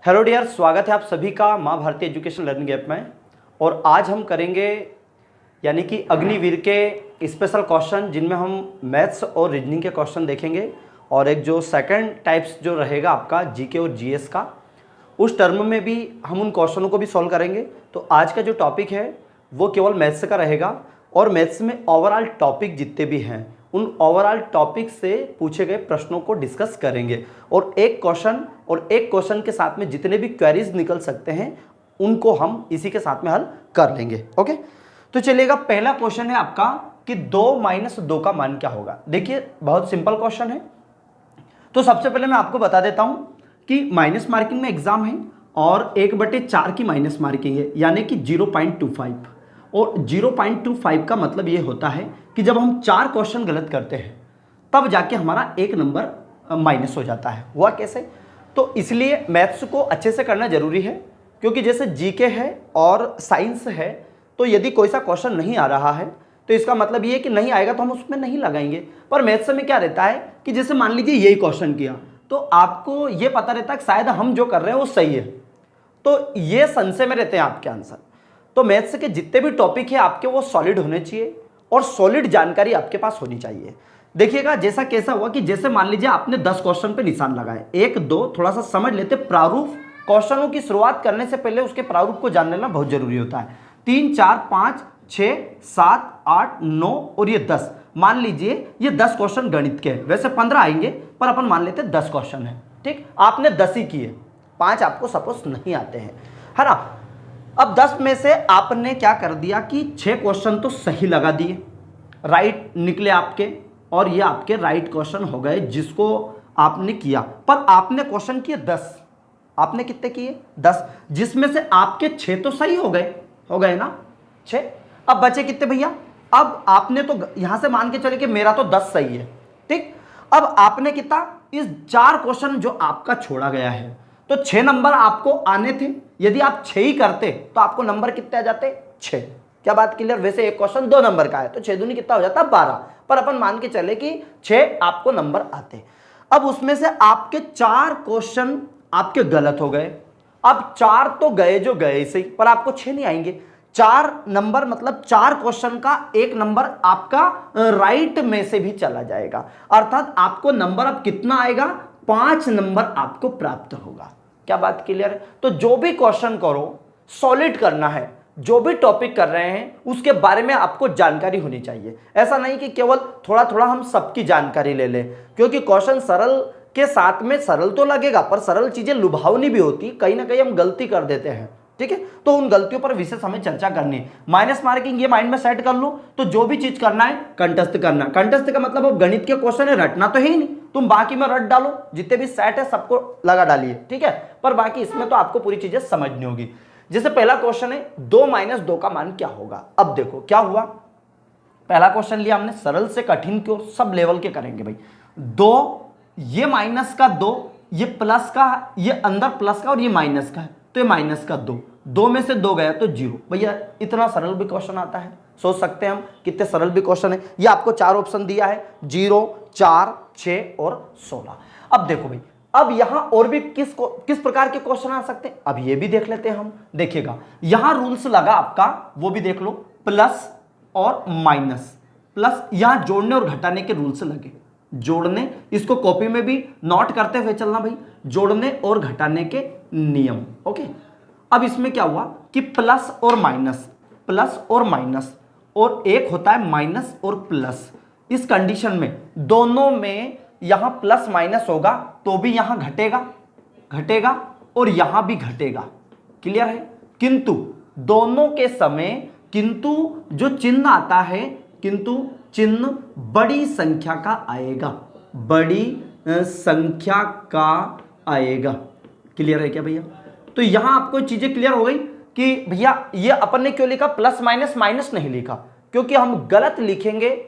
Hello dear, स्वागत है आप सभी का माँ भारती एजुकेशन लर्निंग ऐप में। और आज हम करेंगे यानी कि अग्निवीर के स्पेशल क्वेश्चन, जिनमें हम मैथ्स और रीजनिंग के क्वेश्चन देखेंगे और एक जो सेकंड टाइप्स जो रहेगा आपका जीके और जीएस का, उस टर्म में भी हम उन क्वेश्चनों को भी सॉल्व करेंगे। तो आज का जो टॉपिक है वो केवल मैथ्स का रहेगा और मैथ्स में ओवरऑल टॉपिक जितने भी हैं उन ओवरऑल टॉपिक से पूछे गए प्रश्नों को डिस्कस करेंगे और एक क्वेश्चन के साथ में जितने भी क्वेरीज निकल सकते हैं उनको हम इसी के साथ में हल कर लेंगे। ओके, तो चलिएगा, पहला क्वेश्चन है आपका कि 2 - 2 का मान क्या होगा। देखिए, बहुत सिंपल क्वेश्चन है। तो सबसे पहले मैं आपको बता देता हूं कि माइनस मार्किंग में एग्जाम है और 1/4 की माइनस मार्किंग है, यानी कि 0.25। और 0.25 का मतलब ये होता है कि जब हम 4 क्वेश्चन गलत करते हैं तब जाके हमारा 1 नंबर माइनस हो जाता है। हुआ कैसे? तो इसलिए मैथ्स को अच्छे से करना जरूरी है, क्योंकि जैसे जीके है और साइंस है, तो यदि कोई सा क्वेश्चन नहीं आ रहा है तो इसका मतलब ये है कि नहीं आएगा तो हम उसमें नहीं लगाएंगे। पर मैथ्स में क्या रहता है कि जैसे मान लीजिए यही क्वेश्चन किया तो आपको ये पता रहता है कि शायद हम जो कर रहे हैं वो सही है, तो ये संशय में रहते हैं आपके आंसर। तो मैथ्स के जितने भी टॉपिक है आपके वो सॉलिड होने चाहिए और सॉलिड जानकारी आपके पास होनी चाहिए। देखिएगा, जैसा कैसा हुआ कि जैसे मान लीजिए आपने 10 क्वेश्चन पे निशान लगाए, 1 2 थोड़ा सा समझ लेते प्रारूप। क्वेश्चनों की शुरुआत करने से पहले उसके प्रारूप को जान लेना बहुत जरूरी होता है। 3 4 5 6 7 8 9 और ये 10, मान लीजिए ये 10 क्वेश्चन गणित के हैं। वैसे 15 आएंगे पर अपन मान लेते 10 क्वेश्चन है। ठीक, आपने 10 ही किए, 5 आपको सपोज नहीं आते हैं, है ना। अब 10 में से आपने क्या कर दिया कि 6 क्वेश्चन तो सही लगा दिए, राइट निकले आपके, और ये आपके राइट क्वेश्चन हो गए जिसको आपने किया। पर आपने क्वेश्चन किए 10, आपने कितने किए? 10, जिसमें से आपके 6 तो सही हो गए ना, 6। अब बचे कितने भैया? अब आपने तो यहां से मान के चले कि मेरा तो 10 सही है। ठीक, अब आपने कितना, इस 4 क्वेश्चन जो आपका छोड़ा गया है तो 6 नंबर आपको आने थे। यदि आप 6 ही करते तो आपको नंबर कितने आ जाते? 6। क्या बात क्लियर? वैसे एक क्वेश्चन 2 नंबर का है तो 6 दूनी कितना हो जाता? 12। पर अपन मान के चले कि 6 आपको नंबर आते। अब उसमें से आपके 4 क्वेश्चन आपके गलत हो गए। अब 4 तो गए जो गए सही, पर आपको 6 नहीं आएंगे। 4 नंबर मतलब 4 क्वेश्चन का 1 नंबर आपका राइट में से भी चला जाएगा, अर्थात आपको नंबर अब कितना आएगा? 5 नंबर आपको प्राप्त होगा। क्या बात क्लियर है? तो जो भी क्वेश्चन करो सॉलिड करना है, जो भी टॉपिक कर रहे हैं उसके बारे में आपको जानकारी होनी चाहिए। ऐसा नहीं कि केवल थोड़ा थोड़ा हम सबकी जानकारी ले लें, क्योंकि क्वेश्चन सरल के साथ में सरल तो लगेगा पर सरल चीजें लुभावनी भी होती, कहीं ना कहीं हम गलती कर देते हैं। ठीक है, तो उन गलतियों पर विशेष हमें चर्चा करनी है। माइनस मार्किंग ये माइंड में सेट कर लो, तो जो भी चीज करना है कंटस्थ करना। कंटस्थ का मतलब अब गणित के क्वेश्चन है, रटना तो है ही नहीं, तुम बाकी में रट डालो, जितने भी सेट है सबको लगा डालिए। ठीक है, पर बाकी इसमें तो आपको पूरी चीजें समझनी होगी। जैसे पहला क्वेश्चन है 2 - 2 का मान क्या होगा। अब देखो क्या हुआ, पहला क्वेश्चन लिया हमने, सरल से कठिन की ओर सब लेवल के करेंगे भाई। 2, ये माइनस का 2, ये प्लस का, ये अंदर प्लस का और ये माइनस का है, तो ये माइनस का 2, 2 में से 2 गया तो 0। भैया इतना सरल भी क्वेश्चन आता है, सोच सकते हैं हम कितने सरल भी क्वेश्चन है। ये आपको 4 ऑप्शन दिया है, 0 4 6 और 16। अब देखो भाई, अब यहां और भी किस प्रकार के क्वेश्चन आ सकते हैं, अब ये भी देख लेते हैं हम। देखिएगा यहां रूल्स लगा आपका, वो भी देख लो, प्लस और माइनस, प्लस यहां जोड़ने और घटाने के रूल्स लगे। जोड़ने, इसको कॉपी में भी नोट करते हुए चलना भाई, जोड़ने और घटाने के नियम। ओके, अब इसमें क्या हुआ कि प्लस और माइनस, प्लस और माइनस, और एक होता है माइनस और प्लस। इस कंडीशन में दोनों में यहां प्लस माइनस होगा तो भी यहां घटेगा और यहां भी घटेगा। क्लियर है? किंतु दोनों के समय किंतु जो चिन्ह आता है, किंतु चिन्ह बड़ी संख्या का आएगा, बड़ी संख्या का आएगा। क्लियर है क्या भैया? तो यहां आपको चीजें क्लियर हो गई कि भैया ये अपन ने क्यों लिखा प्लस माइनस, माइनस नहीं लिखा, क्योंकि हम गलत लिखेंगे,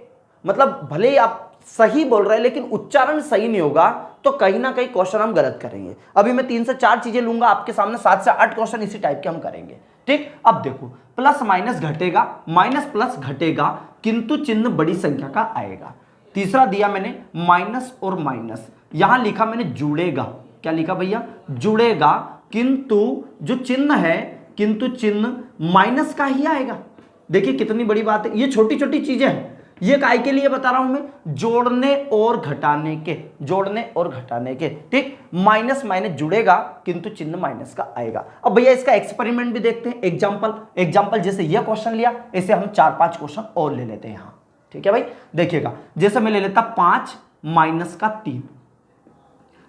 मतलब भले ही आप सही बोल रहे हैं लेकिन उच्चारण सही नहीं होगा तो कहीं ना कहीं क्वेश्चन हम गलत करेंगे। अभी मैं 3 से 4 चीजें लूंगा आपके सामने, 7 से 8 क्वेश्चन इसी टाइप के हम करेंगे। ठीक, अब देखो प्लस माइनस घटेगा, माइनस प्लस घटेगा, किंतु चिन्ह बड़ी संख्या का आएगा। तीसरा दिया मैंने माइनस और माइनस, यहां लिखा मैंने जुड़ेगा। क्या लिखा भैया? जुड़ेगा किंतु जो चिन्ह है, किंतु चिन्ह माइनस का ही आएगा। देखिए कितनी बड़ी बात है, ये छोटी छोटी चीजें हैं। ये काय के लिए बता रहा हूं मैं, जोड़ने और घटाने के, जोड़ने और घटाने के, ठीक। माइनस माइनस जुड़ेगा किंतु चिन्ह माइनस का आएगा। अब भैया इसका एक्सपेरिमेंट भी देखते हैं, एग्जांपल जैसे ये क्वेश्चन लिया, ऐसे हम 4-5 क्वेश्चन और ले लेते हैं यहां, ठीक है भाई। देखिएगा जैसे मैं ले लेता 5 माइनस का 3,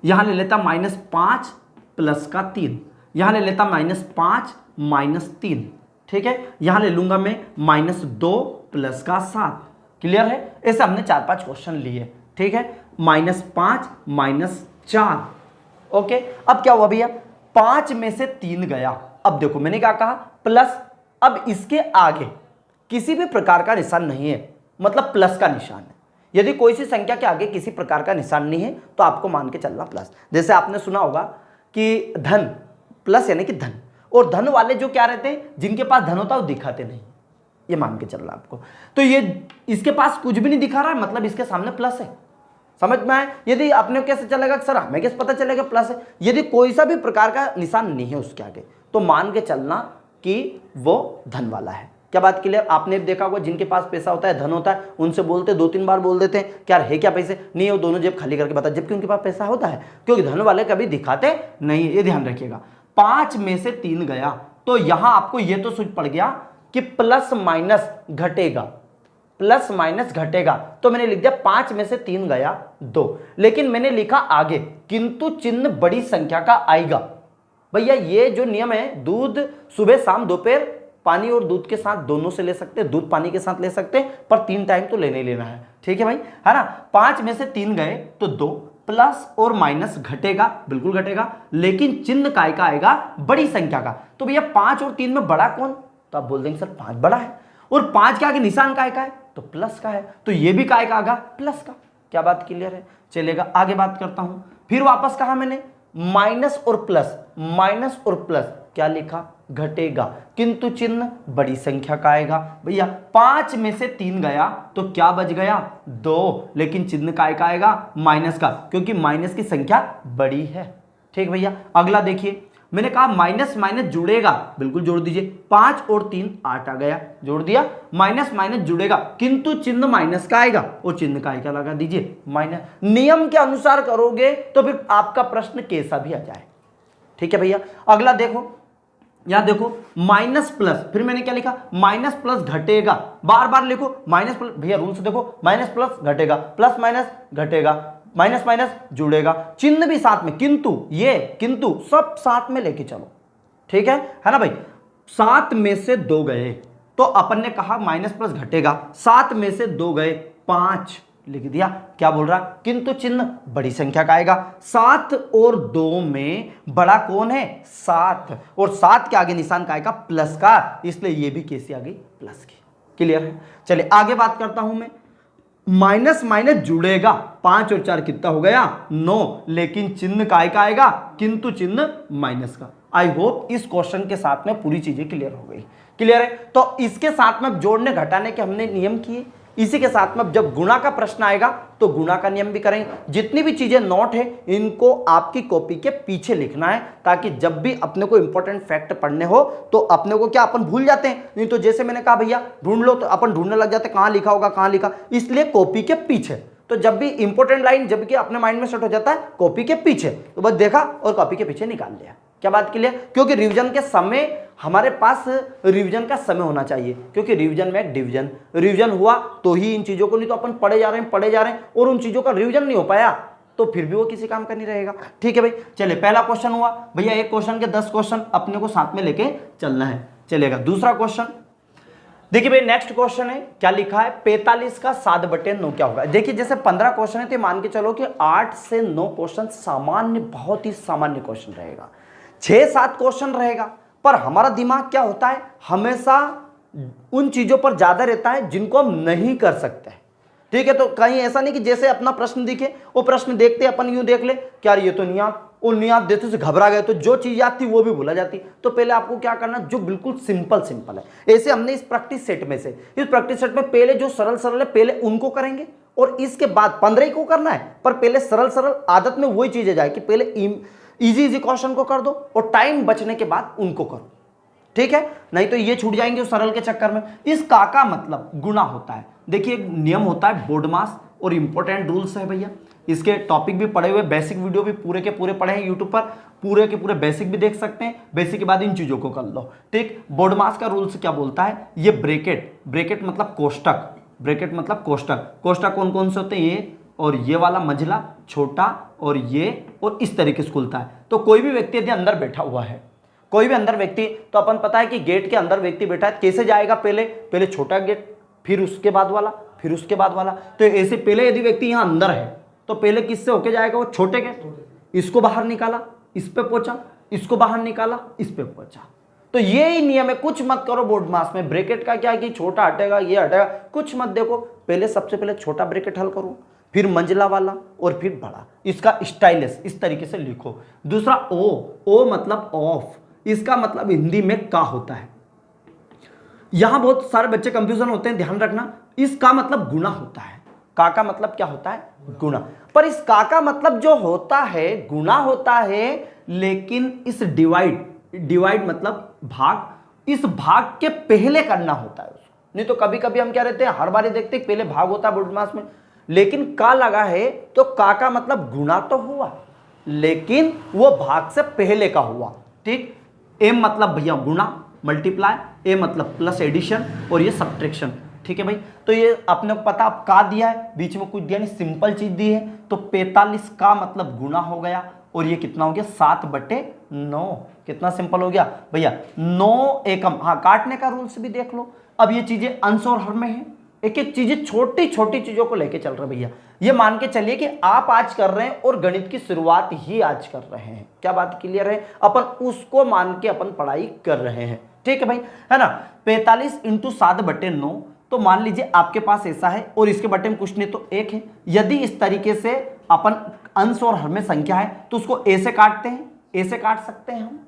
यहां ले लेता -5 प्लस का 3, यहां ले लेता -5 माइनस 3, ठीक है। यहां ले लूंगा मैं -2 प्लस का 7। क्लियर है? ऐसे हमने 4-5 क्वेश्चन लिए, ठीक है। -5 -4, ओके। अब क्या हुआ भैया, 5 में से 3 गया। अब देखो मैंने क्या कहा, प्लस। अब इसके आगे किसी भी प्रकार का निशान नहीं है, मतलब प्लस का निशान है। यदि कोई सी संख्या के आगे किसी प्रकार का निशान नहीं है तो आपको मान के चलना प्लस। जैसे आपने सुना होगा कि धन प्लस यानी कि धन, और धन वाले जो क्या रहते हैं, जिनके पास धन होता है वो दिखाते नहीं, ये मान के चलना आपको। तो ये इसके पास कुछ भी नहीं दिखा रहा है, मतलब इसके सामने प्लस है। समझ में आए? यदि आपने कैसे चलेगा सर, हमें कैसे पता चलेगा प्लस है? यदि कोई सा भी प्रकार का निशान नहीं है उसके आगे तो मान के चलना कि वो धन वाला है। क्या बात क्लियर? आपने देखा होगा जिनके पास पैसा होता है, धन होता है, उनसे बोलते 2-3 बार बोल देते हैं क्या है क्या पैसे, नहीं वो दोनों जेब खाली करके बता, जबकि उनके पास पैसा होता है, क्योंकि धन वाले कभी दिखाते नहीं। ये ध्यान रखिएगा। 5 में से 3 गया तो यहां आपको ये तो सूझ पड़ गया कि प्लस माइनस घटेगा, प्लस माइनस घटेगा। तो मैंने लिख दिया 5 में से 3 गया 2, लेकिन मैंने लिखा आगे किंतु चिन्ह बड़ी संख्या का आएगा। भैया ये जो नियम है, दूध सुबह शाम दोपहर पानी और दूध के साथ दोनों से ले सकते हैं, दूध पानी के साथ ले सकते हैं, पर 3 टाइम तो लेने ही लेना है, ठीक है भाई, है ना। 5 में से 3 गए तो 2, प्लस और माइनस घटेगा, बिल्कुल घटेगा, लेकिन चिन्ह काय का आएगा, बड़ी संख्या का। तो भैया 5 और 3 में बड़ा कौन? तो आप बोल देंगे सर 5 बड़ा है, और 5 के आगे निशान काय का है? तो प्लस का है, तो ये भी काय का आएगा? प्लस का। क्या बात क्लियर है? चलेगा, आगे बात करता हूं। फिर वापस कहा मैंने माइनस और प्लस, माइनस और प्लस क्या लिखा? घटेगा, किंतु चिन्ह बड़ी संख्या का आएगा। भैया 5 में से 3 गया तो क्या बच गया? 2, लेकिन चिन्ह काय का आएगा? माइनस का, क्योंकि माइनस की संख्या बड़ी है, ठीक भैया। अगला देखिए, मैंने कहा माइनस माइनस जुड़ेगा, बिल्कुल जोड़ दीजिए। 5 और 3 8 आ गया, जोड़ दिया। माइनस माइनस जुड़ेगा किंतु चिन्ह माइनस का आएगा, और चिन्ह का आएगा लगा दीजिए माइनस। नियम के अनुसार करोगे तो फिर आपका प्रश्न कैसा भी आ जाए, ठीक है भैया। अगला देखो, यहां देखो माइनस प्लस, फिर मैंने क्या लिखा? माइनस प्लस घटेगा, बार बार लिखो माइनस प्लस। भैया रूल से देखो, माइनस प्लस घटेगा, प्लस माइनस घटेगा, माइनस माइनस जुड़ेगा, चिन्ह भी साथ में, किंतु ये किंतु सब साथ में लेके चलो, ठीक है ना भाई। 7 में से 2 गए तो अपन ने कहा माइनस प्लस घटेगा, 7 में से 2 गए 5 लिख दिया। क्या बोल रहा? किंतु चिन्ह बड़ी संख्या का आएगा। 7 और 2 में बड़ा कौन है? 7, और 7 के आगे निशान का आएगा प्लस का, इसलिए ये भी कैसी आ गई? प्लस की। क्लियर है? चलिए आगे बात करता हूं मैं। माइनस माइनस जुड़ेगा, 5 और 4 कितना हो गया? 9, लेकिन चिन्ह काय का आएगा? किंतु चिन्ह माइनस का। आई होप इस क्वेश्चन के साथ में पूरी चीजें क्लियर हो गई। क्लियर है? तो इसके साथ में जोड़ने घटाने के हमने नियम किए, इसी के साथ में जब गुणा का प्रश्न आएगा तो गुणा का नियम भी करेंगे। जितनी भी चीजें नोट है इनको आपकी कॉपी के पीछे लिखना है, ताकि जब भी अपने को इंपॉर्टेंट फैक्ट पढ़ने हो तो अपने को क्या, अपन भूल जाते हैं। नहीं तो जैसे मैंने कहा भैया ढूंढ लो, तो अपन ढूंढने लग जाते कहां लिखा होगा, कहां लिखा, इसलिए कॉपी के पीछे। तो जब भी इंपॉर्टेंट लाइन जब कि अपने माइंड में सेट हो जाता है कॉपी के पीछे, तो बस देखा और कॉपी के पीछे निकाल लिया। क्या बात क्लियर? क्योंकि रिवीजन के समय हमारे पास रिवीजन का समय होना चाहिए, क्योंकि रिवीजन में डिवीजन, रिवीजन हुआ तो ही इन चीजों को, नहीं तो अपन पढ़े जा रहे हैं और उन चीजों का रिवीजन नहीं हो पाया तो फिर भी वो किसी काम का नहीं रहेगा। ठीक है भाई, चलिए पहला क्वेश्चन हुआ। भैया एक क्वेश्चन के 10 क्वेश्चन अपने को साथ में लेके चलना है। चलेगा दूसरा क्वेश्चन। देखिए भाई नेक्स्ट क्वेश्चन है, क्या लिखा है? 45 का 7/9 क्या होगा? देखिए जैसे 15 क्वेश्चन है तो मान के चलो कि 8 से 9 क्वेश्चन सामान्य, बहुत ही सामान्य क्वेश्चन रहेगा। 6-7 क्वेश्चन रहेगा, पर हमारा दिमाग क्या होता है, हमेशा उन चीजों पर ज्यादा रहता है जिनको हम नहीं कर सकते। ठीक है, तो कहीं ऐसा नहीं कि जैसे अपना प्रश्न दिखे वो प्रश्न देखते अपन यूं देख ले क्या ये तो नहीं याद, और नहीं याद देते से घबरा गए तो जो चीज याद थी वो भी भूला जाती। तो पहले आपको क्या करना, जो बिल्कुल सिंपल है, ऐसे हमने इस प्रैक्टिस सेट में से, इस प्रैक्टिस सेट में पहले जो सरल है पहले उनको करेंगे, और इसके बाद 15 ही को करना है, पर पहले सरल आदत में वही चीजें जाए कि पहले इजी इजी क्वेश्चन को कर दो और टाइम बचने के बाद उनको करो, ठीक है, नहीं तो ये छूट जाएंगे उस सरल के चक्कर में। इस का मतलब गुणा होता है। देखिए एक नियम होता है बोर्ड मास और इंपॉर्टेंट रूल्स है भैया, इसके टॉपिक भी पढ़े हुए, बेसिक वीडियो भी पूरे के पूरे पढ़े हैं यूट्यूब पर, पूरे के पूरे बेसिक भी देख सकते हैं, बेसिक के बाद इन चीजों को कर लो, ठीक। बोर्ड मास का रूल्स क्या बोलता है, ये ब्रैकेट मतलब कोष्टक, ब्रैकेट मतलब कोष्टक, कोष्टक कौन कौन से होते हैं, ये और ये वाला मंझला छोटा और ये और इस तरीके से खुलता है। तो कोई भी व्यक्ति यदि अंदर बैठा हुआ है, कोई भी अंदर व्यक्ति, तो अपन पता है कि गेट के अंदर व्यक्ति बैठा है, कैसे जाएगा, पहले छोटा गेट, फिर उसके बाद वाला, फिर उसके बाद वाला। तो ऐसे पहले यदि व्यक्ति यहाँ अंदर है तो पहले किससे होके जाएगा, वो छोटे गेट, इसको बाहर निकाला, इस पे पहुंचा, इसको बाहर निकाला, इस पे पहुंचा। तो ये ही नियम है, कुछ मत करो बोर्ड मास में। ब्रैकेट का क्या है कि छोटा हटेगा, ये हटेगा, कुछ मत देखो, पहले सबसे पहले छोटा ब्रैकेट हल करो, फिर मंझला वाला और फिर बड़ा। इसका स्टाइलिश इस तरीके से लिखो। दूसरा ओ मतलब ऑफ, इसका मतलब हिंदी में का होता है। यहां बहुत सारे बच्चे कंफ्यूजन होते हैं, ध्यान रखना। इसका मतलब गुणा होता है, का मतलब क्या होता है, गुणा। पर इस का मतलब जो होता है गुणा होता है, लेकिन इस डिवाइड मतलब भाग, इस भाग के पहले करना होता है उसको। नहीं तो कभी कभी हम क्या रहते हैं, हर बार देखते हैं पहले भाग होता है बोर्ड मास में, लेकिन का लगा है तो का मतलब गुणा तो हुआ, लेकिन वो भाग से पहले का हुआ, ठीक। एम मतलब भैया गुणा, मल्टीप्लाई, ए मतलब प्लस एडिशन, और ये सब्ट्रैक्शन, ठीक है भाई। तो ये आपने पता, आप का दिया है, बीच में कुछ दिया नहीं, सिंपल चीज दी है। तो 45 का मतलब गुणा हो गया, और ये कितना हो गया, 7/9। कितना सिंपल हो गया भैया, 9 एकम। हाँ, काटने का रूल्स भी देख लो। अब ये चीजें अंश और हर में है, एक एक चीजें छोटी छोटी चीजों को लेके चल रहे भैया। ये मान के चलिए कि आप आज कर रहे हैं और गणित की शुरुआत ही आज कर रहे हैं, क्या बात क्लियर है, अपन उसको मान के अपन पढ़ाई कर रहे हैं, ठीक है भाई, है ना। 45 × 7/9, तो मान लीजिए आपके पास ऐसा है और इसके बटे में कुछ नहीं तो 1 है। यदि इस तरीके से अपन अंश और हर में संख्या है तो उसको ए से काटते हैं, ए से काट सकते हैं हम,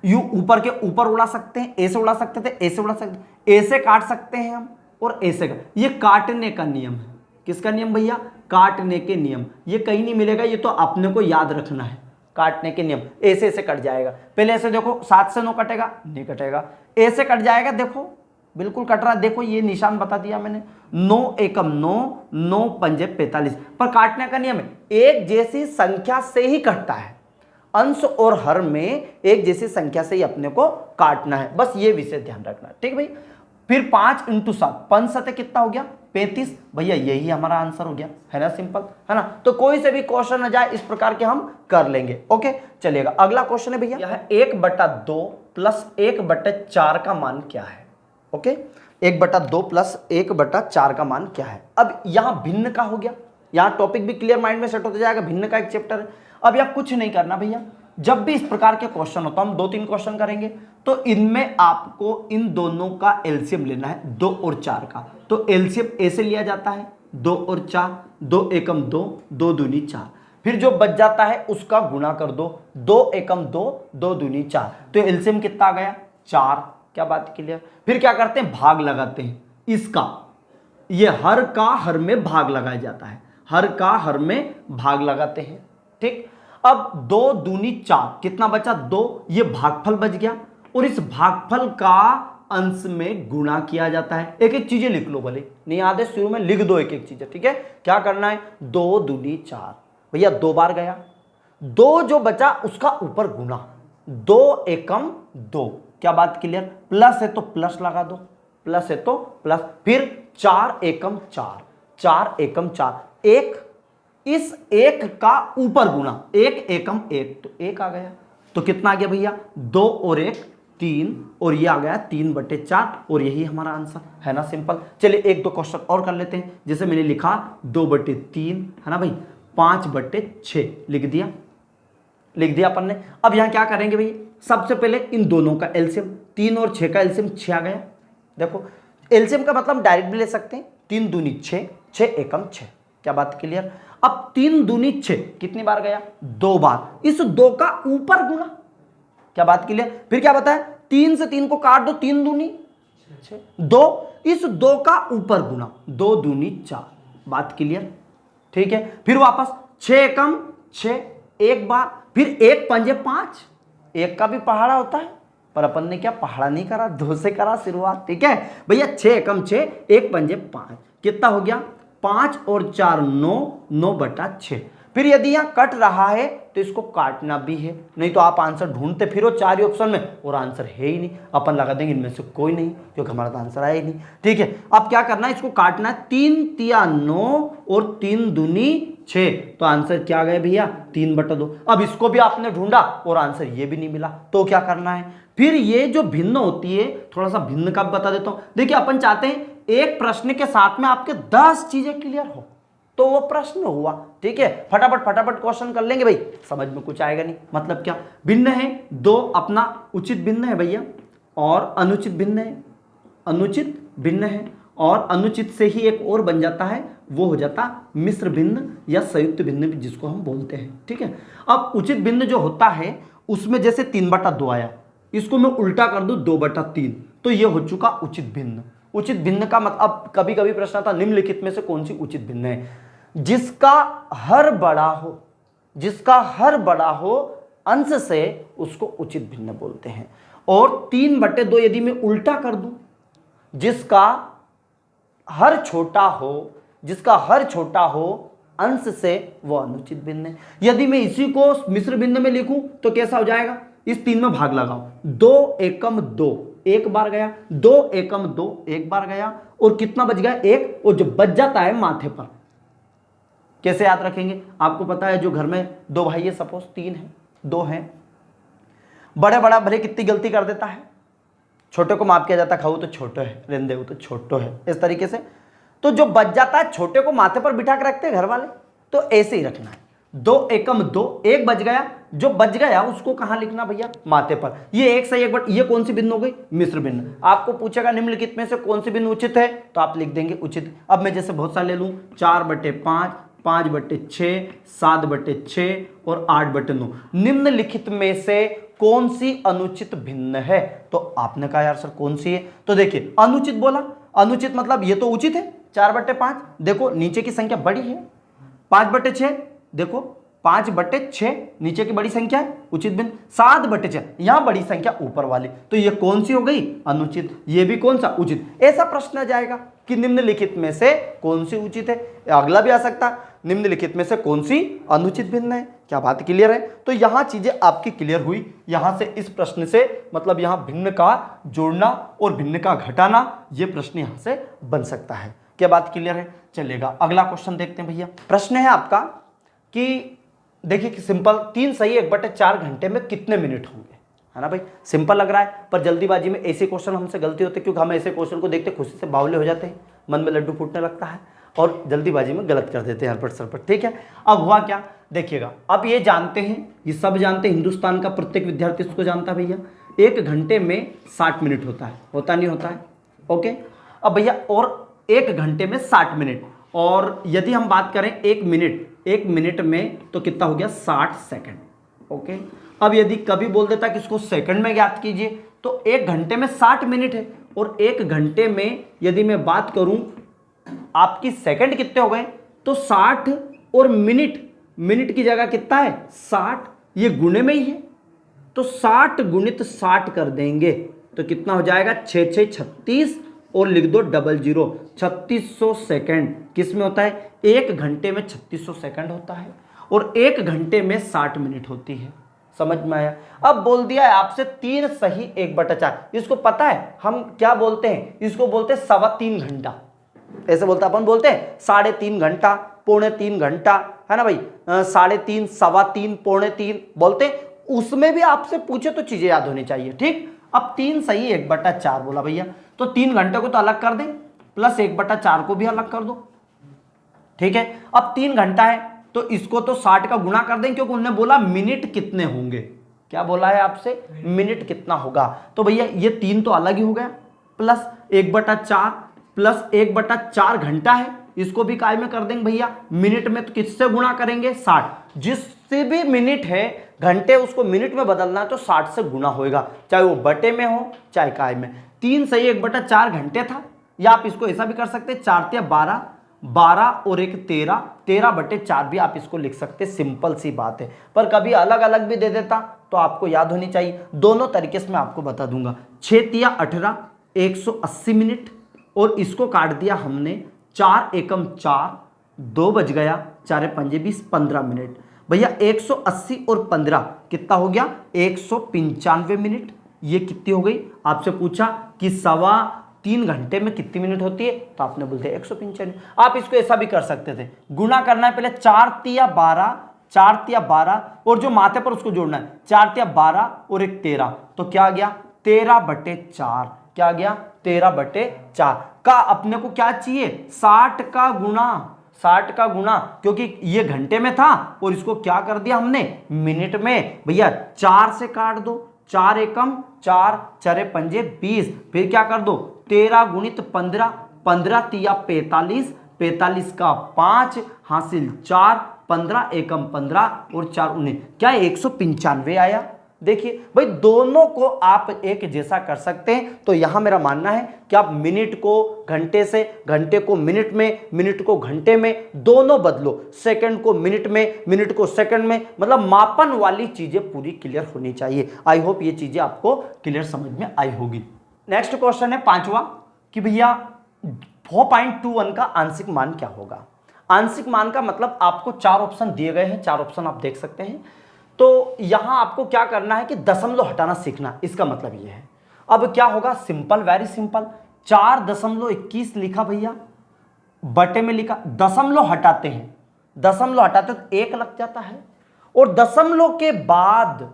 यू ऊपर के ऊपर उड़ा सकते हैं, ए से उड़ा सकते थे, ए से उड़ा सकते, ए से काट सकते हैं हम, और ऐसे का, ये काटने का नियम है। किसका नियम भैया, काटने के नियम। ये कहीं नहीं मिलेगा, ये तो अपने को याद रखना है, काटने के नियम। ऐसे ऐसे कट जाएगा, पहले ऐसे देखो, 7 से 9 कटेगा, नहीं कटेगा, ऐसे कट जाएगा, देखो बिल्कुल कट रहा है, देखो ये निशान बता दिया मैंने, 9 एकम 9, 9 पंजे 45। पर काटने का नियम है, एक जैसी संख्या से ही कटता है, अंश और हर में एक जैसी संख्या से ही अपने को काटना है, बस ये विषय ध्यान रखना, ठीक भाई। फिर 5 × 7, 5 7 कितना हो गया, 35। भैया यही हमारा आंसर हो गया, है ना, सिंपल, है ना। तो कोई से भी क्वेश्चन आ जाए इस प्रकार के हम कर लेंगे, ओके। चलिएगा अगला क्वेश्चन है भैया, यह 1/2 + 1/4 का मान क्या है, ओके। 1/2 + 1/4 का मान क्या है। अब यहां भिन्न का हो गया, यहां टॉपिक भी क्लियर माइंड में सेट होता जाएगा, भिन्न का एक चैप्टर है। अब यहां कुछ नहीं करना भैया, जब भी इस प्रकार के क्वेश्चन होता, हम 2-3 क्वेश्चन करेंगे, तो इनमें आपको इन दोनों का एलसीएम लेना है, 2 और 4 का। तो एलसीएम ऐसे लिया जाता है, 2 और 4, 2 एकम 2, 2 दूनी 4। फिर जो बच जाता है उसका गुणा कर दो, 2 एकम 2, 2 दूनी 4। तो एलसीएम कितना आ गया, 4। क्या बात क्लियर। फिर क्या करते हैं, भाग लगाते हैं इसका, ये हर का हर में भाग लगाया जाता है, हर का हर में भाग लगाते हैं, ठीक। अब 2 दूनी 4, कितना बचा, 2, ये भागफल बच गया, और इस भागफल का अंश में गुणा किया जाता है। एक एक चीजें लिख लो, भले नहीं याद है शुरू में लिख दो एक एक चीजें, ठीक है। क्या करना है, 2 दूनी 4, भैया 2 बार गया, 2 जो बचा उसका ऊपर गुणा, 2 एकम 2। क्या बात क्लियर, प्लस है तो प्लस लगा दो, प्लस है तो प्लस, फिर 4 एकम 4, 4 एकम 4, 1, इस 1 का ऊपर गुणा, 1 एकम 1, तो 1 आ गया। तो कितना आ गया भैया, 2 और 1 3, और ये आ गया 3/4, और यही हमारा आंसर है ना, सिंपल। चलिए 1-2 क्वेश्चन और कर लेते हैं, जैसे मैंने लिखा 2/3 है ना भाई, 5/6 लिख दिया अपन ने। अब यहां क्या करेंगे भाई, सबसे पहले इन दोनों का एलसीएम, 3 और 6 का एलसीएम 6 आ गया। देखो एलसीएम का मतलब डायरेक्ट भी ले सकते हैं, 3 दूनी 6, 6 एकम 6। क्या बात क्लियर। अब 3 दूनी 6 कितनी बार गया, 2 बार, इस 2 का ऊपर गुणा। क्या बात क्लियर। फिर क्या बताया, 3 से 3 को काट दो, 3 दूनी 6, 2, इस 2 का ऊपर गुणा, 2 दूनी 4। बात क्लियर, ठीक है। फिर वापस 6 एकम 6, एक बार, फिर एक पंजे 5, एक का भी पहाड़ा होता है, पर अपन ने क्या पहाड़ा नहीं करा, 2 से करा शुरुआत। ठीक है भैया, 6 एकम 6, एक पंजे 5, कितना हो गया 5 और 4 9, 9/6। फिर यदि यहाँ कट रहा है तो इसको काटना भी है, नहीं तो आप आंसर ढूंढते फिरो 4 ही ऑप्शन में और आंसर है ही नहीं, अपन लगा देंगे इनमें से कोई नहीं क्योंकि हमारा तो आंसर आया ही नहीं। ठीक है, अब क्या करना है, इसको काटना है, 3 तिया 9 और 3 दूनी 6, तो आंसर क्या गए भैया 3/2। अब इसको भी आपने ढूंढा और आंसर ये भी नहीं मिला, तो क्या करना है, फिर ये जो भिन्न होती है, थोड़ा सा भिन्न का बता देता हूं। देखिए अपन चाहते हैं एक प्रश्न के साथ में आपके 10 चीजें क्लियर हो, तो वो प्रश्न हुआ। ठीक है, फटाफट फटाफट क्वेश्चन कर लेंगे भाई, समझ में कुछ आएगा नहीं। मतलब क्या, भिन्न है 2, अपना उचित भिन्न है भैया, और अनुचित भिन्न है, अनुचित भिन्न है, और अनुचित से ही एक और बन जाता है, वो हो जाता मिश्र भिन्न या संयुक्त भिन्न जिसको हम बोलते हैं। ठीक है, अब उचित भिन्न जो होता है उसमें जैसे 3/2 आया, इसको मैं उल्टा कर दूं 2/3, तो ये हो चुका उचित भिन्न। उचित भिन्न का मतलब, कभी कभी प्रश्न आता निम्नलिखित में से कौन सी उचित भिन्न है, जिसका हर बड़ा हो, जिसका हर बड़ा हो अंश से उसको उचित भिन्न बोलते हैं। और 3/2 यदि मैं उल्टा कर दूं, जिसका हर छोटा हो, जिसका हर छोटा हो अंश से वो अनुचित भिन्न है। यदि मैं इसी को मिश्र भिन्न में लिखूं तो कैसा हो जाएगा, इस 3 में भाग लगाओ, 2 एकम 2 एक बार गया, 2 एकम 2 एक बार गया, और कितना बच गया 1, और जो बच जाता है माथे पर कैसे याद रखेंगे, आपको पता है जो घर में 2 भाई है, सपोज 3 है 2 है, बड़े बड़ा भले कितनी गलती कर देता है, छोटे को माफ किया जाता है, खाऊ तो छोटो है, रेंदे हो तो छोटो है, इस तरीके से। तो जो बच जाता है छोटे को माथे पर बिठा के रखते हैं घर वाले, तो ऐसे ही रखना है, 2 एकम 2 एक बच गया, जो बच गया उसको कहां लिखना भैया, माथे पर। ये एक सही एक बट, ये कौन सी भिन्न हो गई, मिश्र भिन्न। आपको पूछेगा निम्नलिखित में से कौन सी भिन्न उचित है, तो आप लिख देंगे उचित। अब मैं जैसे बहुत सारे ले लूं, 4/5, 5/6, 7/6 और 8/9, निम्नलिखित में से कौन सी अनुचित भिन्न है, तो आपने कहा यार सर कौन सी है, तो देखिए अनुचित बोला, अनुचित मतलब ये तो उचित है 4/5, देखो नीचे की संख्या बड़ी है, 5/6 देखो 5/6 नीचे की बड़ी संख्या है उचित भिन्न, 7/6 यहां बड़ी संख्या ऊपर वाली, तो ये कौन सी हो गई अनुचित, ये भी कौन सा उचित। ऐसा प्रश्न आ जाएगा कि निम्नलिखित में से कौन सी उचित है, अगला भी आ सकता, निम्नलिखित में से कौन सी अनुचित भिन्न है। क्या बात क्लियर है, तो यहां चीजें आपकी क्लियर हुई। यहां से इस प्रश्न से मतलब यहां भिन्न का जोड़ना और भिन्न का घटाना, ये प्रश्न यहां से बन सकता है। क्या बात क्लियर है, चलेगा अगला क्वेश्चन देखते हैं भैया। प्रश्न है आपका कि देखिए कि सिंपल 3 सही 1/4 घंटे में कितने मिनट होंगे, है ना भाई, सिंपल लग रहा है, पर जल्दीबाजी में ऐसे क्वेश्चन हमसे गलती होती है, क्योंकि हम ऐसे क्वेश्चन को देखते खुशी से बावले हो जाते हैं, मन में लड्डू फूटने लगता है और जल्दीबाजी में गलत कर देते हैं हरपट सरपट। ठीक है, अब हुआ क्या देखिएगा, अब ये जानते हैं, ये सब जानते हैं, हिंदुस्तान का प्रत्येक विद्यार्थी इसको जानता है भैया, 1 घंटे में 60 मिनट होता है, होता नहीं होता है, ओके। अब भैया और 1 घंटे में 60 मिनट, और यदि हम बात करें 1 मिनट में तो कितना हो गया 60 सेकंड, ओके। अब यदि कभी बोल देता कि इसको सेकंड में ज्ञात कीजिए, तो 1 घंटे में 60 मिनट है, और 1 घंटे में यदि मैं बात करूं आपकी सेकंड कितने हो गए, तो 60 और मिनट की जगह कितना है 60, ये गुणे में ही है, तो 60 गुणित 60 कर देंगे तो कितना हो जाएगा 6 6 36, और लिख दो 00, 3600 सेकंड किस में होता है, 1 घंटे में 3600 सेकंड होता है, और 1 घंटे में 60 मिनट होती है। समझ में आया। अब बोल दिया है आपसे 3 सही 1/4, इसको पता है हम क्या बोलते हैं, इसको बोलते हैं 3.25 घंटा, ऐसे बोलते अपन बोलते हैं 3.5 घंटा, 2.25 घंटा, है ना भाई, 3.5, 3.25, 3.25 बोलते हैं। उसमें भी आपसे पूछे तो चीजें याद होनी चाहिए, ठीक। अब 3 सही 1/4 बोला भैया, तो 3 घंटे को तो अलग कर दें, प्लस 1/4 को भी अलग कर दो, ठीक है। अब 3 घंटा है तो इसको तो 60 का गुणा कर दें, क्योंकि उन्होंने बोला मिनट कितने होंगे, क्या बोला है आपसे, मिनट कितना होगा, तो भैया ये 3 तो अलग ही हो गया, प्लस 1/4 प्लस 1/4 घंटा है, इसको भी काय में कर देंगे भैया मिनट में, तो किससे गुणा करेंगे 60, जिससे भी मिनट है घंटे उसको मिनट में बदलना है तो 60 से गुणा होएगा, चाहे वो बटे में हो चाहे काय में। 3 सही 1/4 घंटे था, या आप इसको ऐसा भी कर सकते हैं 4 × 12 12 और एक 13, 13/4 भी आप इसको लिख सकते, सिंपल सी बात है। पर कभी अलग अलग भी दे देता तो आपको याद होनी चाहिए। दोनों तरीके से मैं आपको बता दूंगा। 6 तिया 18, 180 मिनट, और इसको काट दिया हमने 4 एकम 4, 2 बज गया, 4 पंजे 20, 15 मिनट। भैया 180 और 15 कितना हो गया? 195 मिनट। ये कितनी हो गई? आपसे पूछा कि 3.25 घंटे में कितनी मिनट होती है, तो आपने बोलते 195। आप इसको ऐसा भी कर सकते थे, गुना करना है पहले 4 तिया 12, 4 तिया 12, और जो माथे पर उसको जोड़ना है 4 तिया 12 और एक 13, तो क्या आ गया? 13/4। क्या आ गया? 13/4 का अपने को क्या चाहिए? 60 का गुना, 60 का गुना, क्योंकि ये घंटे में था और इसको क्या कर दिया हमने? मिनट में। भैया 4 से काट दो, 4 एकम 4, 4 पंजे 20, फिर क्या कर दो? 13 गुणित 15, 15 तिया 45, 45 का 5 हासिल 4, 15 एकम 15 और 4 19, क्या 195 आया? देखिए भाई, दोनों को आप एक जैसा कर सकते हैं। तो यहां मेरा मानना है कि आप मिनट को घंटे से, घंटे को मिनट में, मिनट को घंटे में, दोनों बदलो। सेकंड को मिनट में, मिनट को सेकंड में, मतलब मापन वाली चीजें पूरी क्लियर होनी चाहिए। आई होप ये चीजें आपको क्लियर समझ में आई होगी। नेक्स्ट क्वेश्चन है 5वां कि भैया 4.21 का आंशिक मान क्या होगा? आंशिक मान का मतलब आपको 4 ऑप्शन दिए गए हैं, 4 ऑप्शन आप देख सकते हैं। तो यहां आपको क्या करना है कि दशमलव हटाना सीखना, इसका मतलब ये है। अब क्या होगा? Simple, very simple. 4.21 लिखा भैया, बटे में लिखा, दशमलव हटाते हैं, दशमलव हटाते तो 1 लग जाता है, और दशमलव के बाद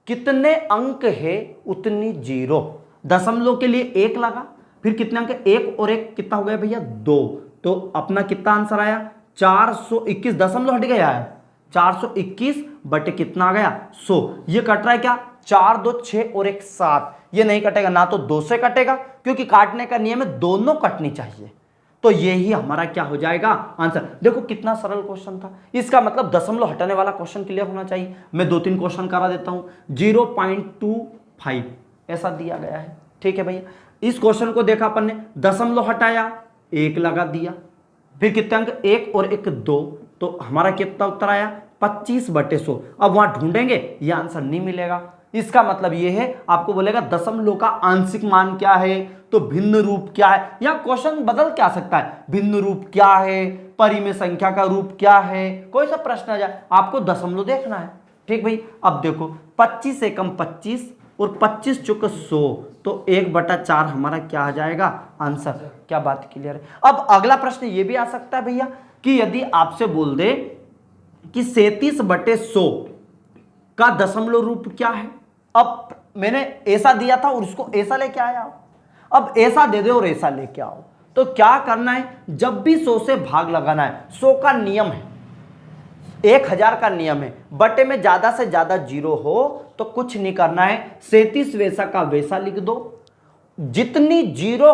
कितने अंक है उतनी 0। दशमलव के लिए 1 लगा, फिर कितने अंक? 1 और 1 कितना हो गया भैया? 2। तो अपना कितना आंसर आया? 421। दशमलव हट गया है, 421 बटे कितना आ गया? 100। ये कट रहा है क्या? 4 2 6 और 1 7। ये नहीं कटेगा, ना तो 2 से कटेगा, क्योंकि काटने का नियम है दोनों कटनी चाहिए। तो यही हमारा क्या हो जाएगा? आंसर। देखो कितना सरल क्वेश्चन था। इसका मतलब दशमलव हटाने वाला क्वेश्चन क्लियर होना चाहिए। मैं 2-3 क्वेश्चन करा देता हूं। 0.25 ऐसा दिया गया है, ठीक है भैया। इस क्वेश्चन को देखा अपन ने, दशमलव हटाया, 1 लगा दिया, फिर कितने अंक? 1 और 1 2, तो हमारा कितना उत्तर आया? 25/100। अब वहां ढूंढेंगे, ये आंसर नहीं मिलेगा। इसका मतलब ये है, आपको बोलेगा दशमलव का आंशिक मान क्या है, तो भिन्न रूप क्या है, या क्वेश्चन बदल क्या सकता है, भिन्न रूप क्या है, परिमेय संख्या का रूप क्या है, कोई सा प्रश्न आ जाए, आपको दशमलव देखना है। ठीक भाई। अब देखो 25 एकम 25 और 25 चुक 100, तो 1/4 हमारा क्या आ जाएगा? आंसर। क्या बात क्लियर है? अब अगला प्रश्न ये भी आ सकता है भैया कि यदि आपसे बोल दे कि 37/100 का दशमलव रूप क्या है। अब मैंने ऐसा दिया था और उसको ऐसा लेके आया, अब ऐसा दे दे और ऐसा लेके आओ, तो क्या करना है? जब भी 100 से भाग लगाना है, 100 का नियम है, 1000 का नियम है, बटे में ज्यादा से ज्यादा 0 हो तो कुछ नहीं करना है, 37 वैसा का वैसा लिख दो। जितनी 0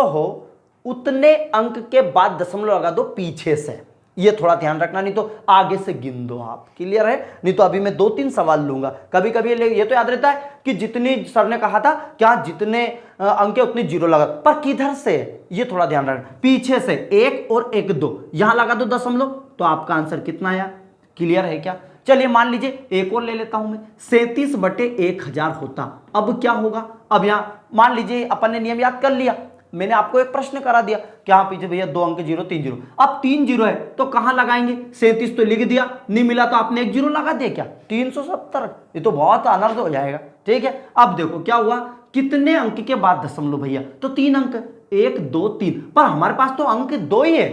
हो उतने अंक के बाद दशमलव लगा दो पीछे से। ये थोड़ा ध्यान रखना, नहीं तो आगे से गिन दो आप। क्लियर है? नहीं तो अभी मैं 2-3 सवाल लूंगा। कभी कभी ये तो याद रहता है कि जितनी सर ने कहा था, क्या जितने अंक है उतनी 0 लगा, पर किधर से, ये थोड़ा ध्यान रखना। पीछे से 1 और 1 2 यहां लगा दो दशमलव, तो आपका आंसर कितना आया? क्लियर है क्या? चलिए मान लीजिए एक और ले लेता हूं मैं, 37/1000 होता। अब क्या होगा? अब यहां मान लीजिए अपन ने नियम याद कर लिया, मैंने आपको एक प्रश्न करा दिया, क्या पीछे भैया 2 अंक 0 3 0, अब 3 0 है तो कहां लगाएंगे? 37 तो लिख दिया, नहीं मिला तो आपने 1 0 लगा दिया, क्या 370? ये तो बहुत अनर्थ हो जाएगा। ठीक है। अब देखो क्या हुआ, कितने अंक के बाद दशमलव भैया? तो 3 अंक, 1 2 3, पर हमारे पास तो अंक 2 ही है।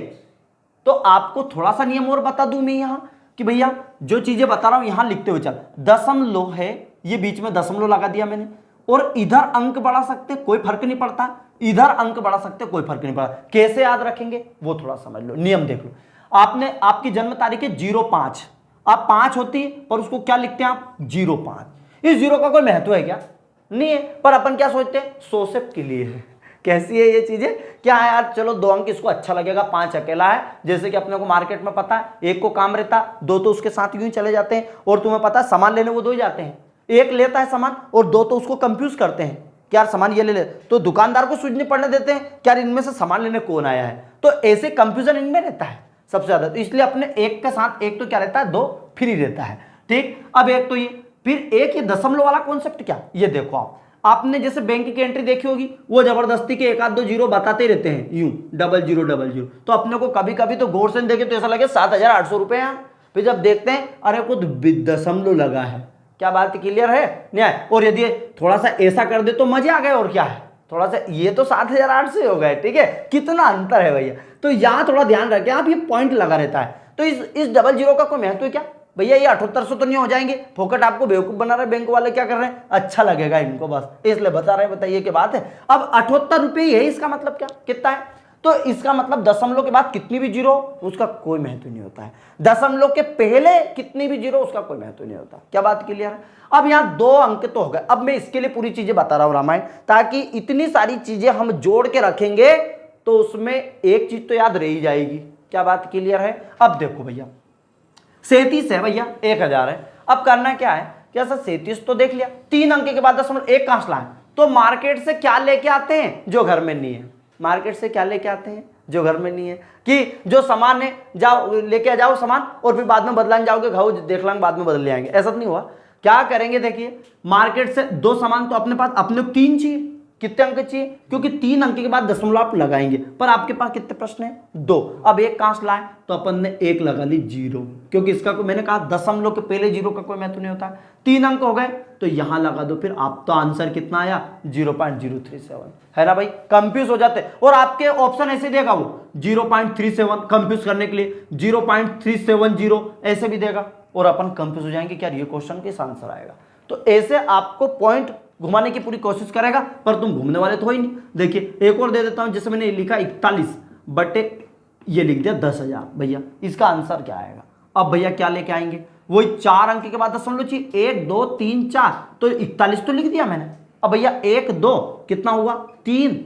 तो आपको थोड़ा सा नियम और बता दूं मैं यहां कि भैया जो चीजें बता रहा हूं यहां लिखते हुए चल, दशमलव है, ये बीच में दशमलव लगा दिया मैंने, और इधर अंक बढ़ा सकते, कोई फर्क नहीं पड़ता, इधर अंक बढ़ा सकते, कोई फर्क नहीं पड़ता। कैसे याद रखेंगे वो थोड़ा समझ लो, नियम देख लो। आपने, आपकी जन्म तारीख है 05, आप 5 होती है पर उसको क्या लिखते हैं आप? 05। इस 0 का कोई महत्व है क्या? नहीं है, पर अपन क्या सोचते हैं? 100 से के लिए है। कैसी है ये चीजें? क्या है यार, चलो 2 अंक इसको अच्छा लगेगा, 5 अकेला है, जैसे कि अपने को मार्केट में पता है, एक को काम रहता, 2 तो उसके साथ यूं ही चले जाते हैं, और तुम्हें पता है सामान लेने वो 2 ही जाते हैं, एक लेता है सामान और 2 तो उसको कंफ्यूज करते हैं, कि यार सामान ये ले ले, तो दुकानदार को सूझने पड़ने देते हैं कि यार इनमें से सामान लेने कौन आया है। तो ऐसे कंफ्यूजन इनमें रहता है सबसे ज्यादा, तो इसलिए अपने एक के साथ एक तो क्या रहता है, 2 फ्री रहता है। ठीक, अब एक तो ये, फिर एक ये दशमलव वाला कॉन्सेप्ट क्या, ये देखो आपने जैसे बैंक की एंट्री देखी होगी, वो जबरदस्ती के 1 आध 2 जीरो बताते ही रहते हैं, यूं 0000, तो अपने को कभी कभी तो गौर से देखे तो ऐसा लगे 7,800 रुपए हैं। फिर जब देखते हैं अरे कुछ दशमलव लगा है, क्या बात क्लियर है न्याय। और यदि थोड़ा सा ऐसा कर दे तो मजे आ गए, और क्या है, थोड़ा सा ये तो 7,800 हो गए, ठीक है, कितना अंतर है भैया। तो यहां थोड़ा ध्यान रखें आप, ये पॉइंट लगा रहता है। तो इस 00 का कोई महत्व है क्या भैया, ये 7800 तो नहीं हो जाएंगे, फोकट आपको बेवकूफ बना रहे बैंक वाले, क्या कर रहे हैं, अच्छा लगेगा इनको बस इसलिए बता रहे हैं, बताइए क्या बात है। अब 78 रुपये ही है, इसका मतलब क्या, कितना है, तो इसका मतलब दशमलव के बाद कितनी भी जीरो उसका कोई महत्व नहीं होता है, दशमलव के पहले कितनी भी जीरो उसका कोई महत्व नहीं होता। क्या बात क्लियर है। अब यहाँ 2 अंक तो हो गए, अब मैं इसके लिए पूरी चीजें बता रहा हूं रामायण, ताकि इतनी सारी चीजें हम जोड़ के रखेंगे तो उसमें एक चीज तो याद रह ही जाएगी। क्या बात क्लियर है। अब देखो भैया 37 है भैया, 1000 है। अब करना क्या है, क्या सर 37 तो देख लिया, 3 अंक के बाद दशमलव 1 कहां से लाए, तो मार्केट से क्या लेके आते हैं जो घर में नहीं है, मार्केट से क्या लेके आते हैं जो घर में नहीं है, कि जो सामान है जाओ लेके आ जाओ सामान, और फिर बाद में बदलाने जाओगे, घाव देख लेंगे बाद में बदल ले आएंगे, ऐसा तो नहीं हुआ। क्या करेंगे देखिए, मार्केट से 2 सामान तो अपने पास, अपने 3 चाहिए, कितने अंक चाहिए, क्योंकि 3 अंक के बाद दशमलव आप लगाएंगे, पर आपके पास कितने प्रश्न हैं, 2। अब 1 कहां से लाए, तो अपन ने 1 लगा ली 0, क्योंकि इसका मैंने कहा दशमलव के पहले 0 का कोई महत्व नहीं होता। 3 अंक हो गए तो यहां लगा दो, फिर आप तो आंसर कितना आया 0.037 है ना भाई। कंफ्यूज हो जाते, और आपके ऑप्शन ऐसे देगा वो 0.37 कंफ्यूज करने के लिए, 0.370 ऐसे भी देगा, और अपन कंफ्यूज हो जाएंगे क्या ये क्वेश्चन किस आंसर आएगा। तो ऐसे आपको पॉइंट घुमाने की पूरी कोशिश करेगा, पर तुम घूमने वाले तो हो ही नहीं। देखिए एक और दे देता हूं, जैसे मैंने लिखा 41 बटे ये लिख दिया 10,000, भैया इसका आंसर क्या आएगा। अब भैया क्या लेके आएंगे, वही 4 अंक के बाद दशमलव चाहिए, 1 2 3 4, तो 41 तो लिख दिया मैंने। अब भैया 1 2 कितना हुआ 3,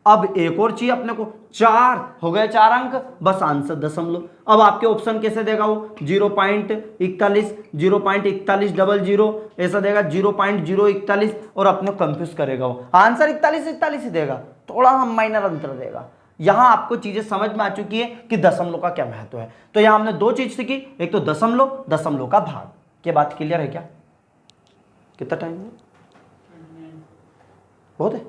अब एक और चाहिए अपने को 4, हो गए 4 अंक, बस आंसर दशमलव। अब आपके ऑप्शन कैसे देगा वो 0.41 0.4100 ऐसा देगा 0.041, और अपने कंफ्यूज करेगा वो, आंसर 41 ही देगा, थोड़ा हम माइनर अंतर देगा। यहां आपको चीजें समझ में आ चुकी है कि दशमलव का क्या महत्व है। तो यहां हमने 2 चीज सीखी, एक तो दशमलव, दशमलव का भाग। क्या बात क्लियर है क्या, कितना टाइम है, बहुत है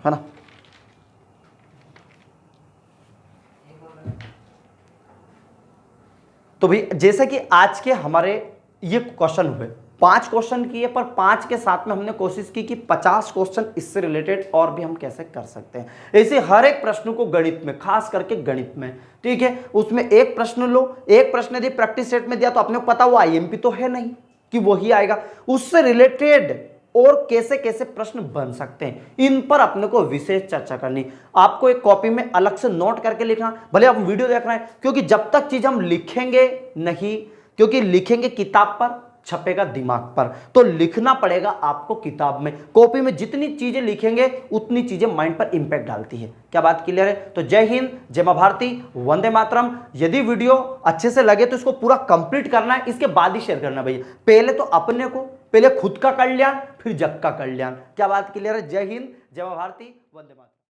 ना। तो भाई जैसे कि आज के हमारे ये क्वेश्चन हुए, 5 क्वेश्चन किए, पर 5 के साथ में हमने कोशिश की कि 50 क्वेश्चन इससे रिलेटेड और भी हम कैसे कर सकते हैं। ऐसे हर एक प्रश्न को गणित में, खास करके गणित में, ठीक है, उसमें एक प्रश्न लो, एक प्रश्न यदि प्रैक्टिस सेट में दिया तो आपने पता वो आईएमपी तो है नहीं कि वही आएगा, उससे रिलेटेड और कैसे कैसे प्रश्न बन सकते हैं, इन पर अपने को विशेष चर्चा करनी। आपको एक कॉपी में अलग से नोट करके लिखना, भले आप वीडियो देख रहे हैं, क्योंकि जब तक चीज हम लिखेंगे नहीं, क्योंकि लिखेंगे किताब पर, छपेगा दिमाग पर, तो लिखना पड़ेगा आपको किताब में। कॉपी में जितनी चीजें लिखेंगे उतनी चीजें माइंड पर इंपैक्ट डालती है। क्या बात क्लियर है। तो जय हिंद, जय मां भारती, वंदे मातरम। यदि वीडियो अच्छे से लगे तो इसको पूरा कंप्लीट करना है, इसके बाद ही शेयर करना भैया। पहले तो अपने को, पहले खुद का कल्याण, फिर जग का कल्याण। क्या बात क्लियर है। जय हिंद, जय मां भारती, वंदे मातरम।